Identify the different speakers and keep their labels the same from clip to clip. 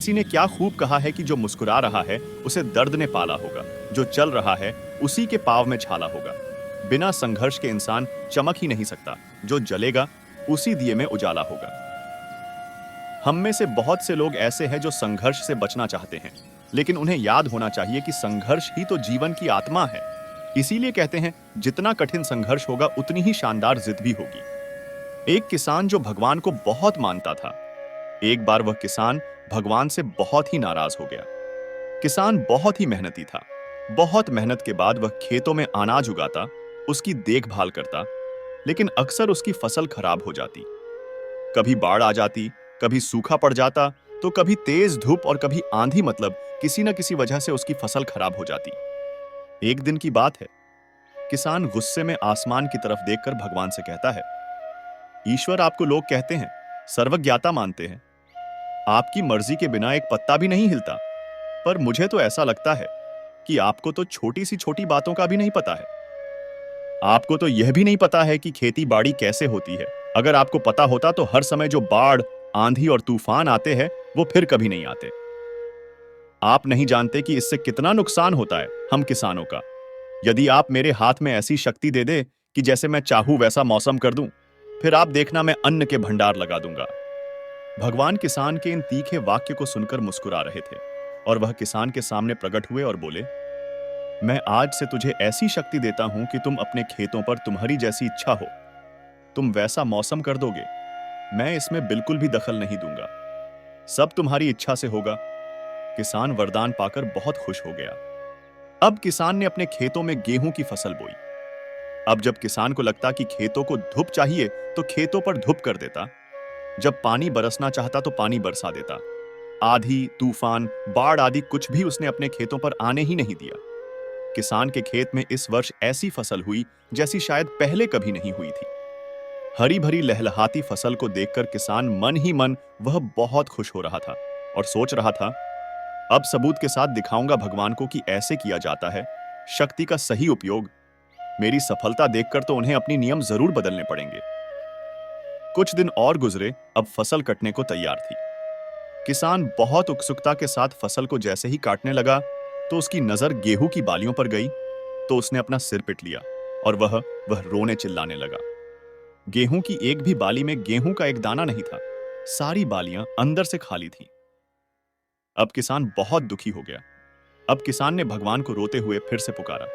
Speaker 1: किसी ने क्या खूब कहा है कि जो मुस्कुरा रहा है उसे दर्द ने पाला होगा, जो चल रहा है उसी के पाँव में छाला होगा। बिना संघर्ष के इंसान चमक ही नहीं सकता, जो जलेगा उसी दिए में उजाला होगा। हम में से बहुत से लोग ऐसे हैं जो संघर्ष से बचना चाहते हैं, लेकिन उन्हें याद होना चाहिए कि संघर्ष ही तो जीवन की आत्मा है। इसीलिए कहते हैं, जितना कठिन संघर्ष होगा उतनी ही शानदार जिद भी होगी। एक किसान जो भगवान को बहुत मानता था, एक बार वह किसान भगवान से बहुत ही नाराज हो गया। किसान बहुत ही मेहनती था। बहुत मेहनत के बाद वह खेतों में अनाज उगाता, उसकी देखभाल करता, लेकिन अक्सर उसकी फसल खराब हो जाती। कभी बाढ़ आ जाती, कभी सूखा पड़ जाता, तो कभी तेज धूप और कभी आंधी, मतलब किसी न किसी वजह से उसकी फसल खराब हो जाती। एक दिन की बात है, किसान गुस्से में आसमान की तरफ देखकर भगवान से कहता है, ईश्वर, आपको लोग कहते हैं, सर्वज्ञाता मानते हैं, आपकी मर्जी के बिना एक पत्ता भी नहीं हिलता, पर मुझे तो ऐसा लगता है कि आपको तो छोटी सी छोटी बातों का भी नहीं पता है। आपको तो यह भी नहीं पता है कि खेती बाड़ी कैसे होती है। अगर आपको पता होता तो हर समय जो बाढ़, आंधी और तूफान आते हैं वो फिर कभी नहीं आते। आप नहीं जानते कि इससे कितना नुकसान होता है हम किसानों का। यदि आप मेरे हाथ में ऐसी शक्ति दे दे कि जैसे मैं चाहूं वैसा मौसम कर दूं, फिर आप देखना मैं अन्न के भंडार लगा दूंगा। भगवान किसान के इन तीखे वाक्य को सुनकर मुस्कुरा रहे थे और वह किसान के सामने प्रकट हुए और बोले, मैं आज से तुझे ऐसी शक्ति देता हूं कि तुम अपने खेतों पर तुम्हारी जैसी इच्छा हो तुम वैसा मौसम कर दोगे। मैं इसमें बिल्कुल भी दखल नहीं दूंगा, सब तुम्हारी इच्छा से होगा। किसान वरदान पाकर बहुत खुश हो गया। अब किसान ने अपने खेतों में गेहूं की फसल बोई। अब जब किसान को लगता कि खेतों को धूप चाहिए तो खेतों पर धूप कर देता। जब पानी बरसना चाहता तो पानी बरसा देता। आंधी, तूफान, बाढ़ आदि कुछ भी उसने अपने खेतों पर आने ही नहीं दिया। किसान के खेत में इस वर्ष ऐसी फसल हुई जैसी शायद पहले कभी नहीं हुई थी। हरी भरी लहलहाती फसल को देखकर किसान मन ही मन वह बहुत खुश हो रहा था और सोच रहा था, अब सबूत के साथ दिखाऊंगा भगवान को कि ऐसे किया जाता है शक्ति का सही उपयोग। मेरी सफलता देखकर तो उन्हें अपनी नियम जरूर बदलने पड़ेंगे। कुछ दिन और गुजरे, अब फसल कटने को तैयार थी। किसान बहुत उत्सुकता के साथ फसल को जैसे ही काटने लगा तो उसकी नजर गेहूं की बालियों पर गई, तो उसने अपना सिर पिट लिया और वह रोने चिल्लाने लगा। गेहूं की एक भी बाली में गेहूं का एक दाना नहीं था, सारी बालियां अंदर से खाली थीं। अब किसान बहुत दुखी हो गया। अब किसान ने भगवान को रोते हुए फिर से पुकारा,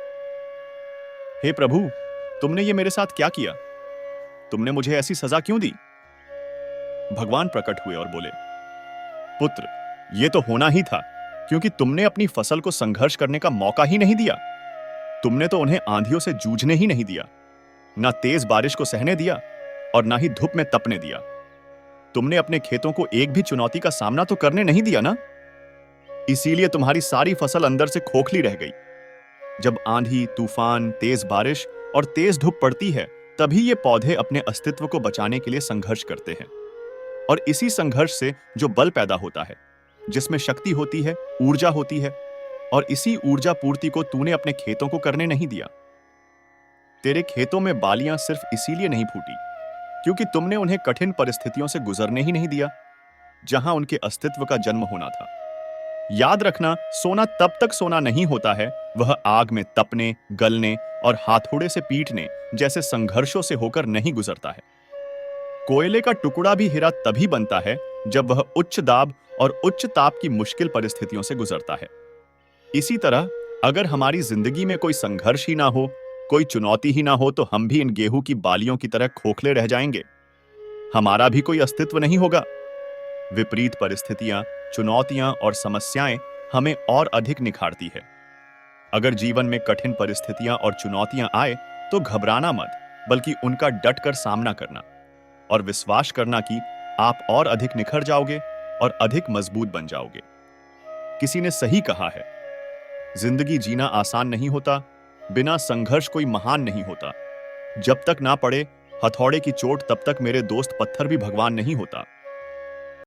Speaker 1: हे प्रभु, तुमने ये मेरे साथ क्या किया? तुमने मुझे ऐसी सजा क्यों दी? भगवान प्रकट हुए और बोले, पुत्र, ये तो होना ही था, क्योंकि तुमने अपनी फसल को संघर्ष करने का मौका ही नहीं दिया। तुमने तो उन्हें आंधियों से जूझने ही नहीं दिया, ना तेज बारिश को सहने दिया और ना ही धूप में तपने दिया। तुमने अपने खेतों को एक भी चुनौती का सामना तो करने नहीं दिया ना। इसीलिए तुम्हारी सारी फसल अंदर से खोखली रह गई। जब आंधी, तूफान, तेज बारिश और तेज धूप पड़ती है, तभी ये पौधे अपने अस्तित्व को बचाने के लिए संघर्ष करते हैं। और इसी संघर्ष से जो बल पैदा होता है, जिसमें शक्ति होती है, ऊर्जा होती है, और इसी ऊर्जा पूर्ति को तूने अपने खेतों को करने नहीं दिया। तेरे खेतों में बालियां सिर्फ इसीलिए नहीं फूटी क्योंकि तुमने उन्हें कठिन परिस्थितियों से गुजरने ही नहीं दिया, जहां उनके अस्तित्व का जन्म होना था। याद रखना, सोना तब तक सोना नहीं होता है, वह आग में तपने, गलने और हाथोड़े से पीटने जैसे संघर्षों से होकर नहीं गुजरता है। कोयले का टुकड़ा भी हीरा तभी बनता है जब वह उच्च दाब और उच्च ताप की मुश्किल परिस्थितियों से गुजरता है। इसी तरह अगर हमारी जिंदगी में कोई संघर्ष ही ना हो, कोई चुनौती ही ना हो, तो हम भी इन गेहूं की बालियों की तरह खोखले रह जाएंगे। हमारा भी कोई अस्तित्व नहीं होगा। विपरीत परिस्थितियां, चुनौतियां और समस्याएं हमें और अधिक निखारती है। अगर जीवन में कठिन परिस्थितियां और चुनौतियां आए तो घबराना मत, बल्कि उनका डट कर सामना करना और विश्वास करना कि आप और अधिक निखर जाओगे और अधिक मजबूत बन जाओगे। किसी ने सही कहा है, जिंदगी जीना आसान नहीं होता, बिना संघर्ष कोई महान नहीं होता। जब तक ना पड़े हथौड़े की चोट, तब तक मेरे दोस्त पत्थर भी भगवान नहीं होता।